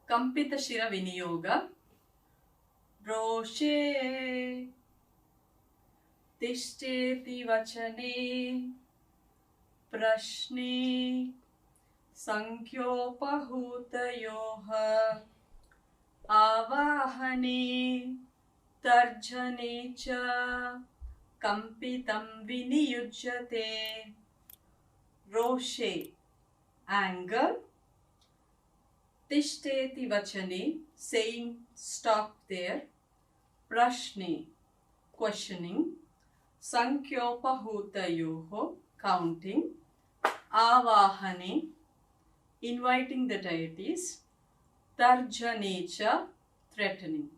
Kampitham Shiro Viniyoga. Roshe. Thishtethi vachane. Prashne. Sankhyopahuthayoha. Aavaahane. Tharjane cha. Kampitham viniyujyathe. Roshe, anger. Thishtethi vachane, saying stop there. Prashne, questioning. Sankhyopahuthayoha, counting. Aavaahane, inviting the deities. Tharjane cha, threatening.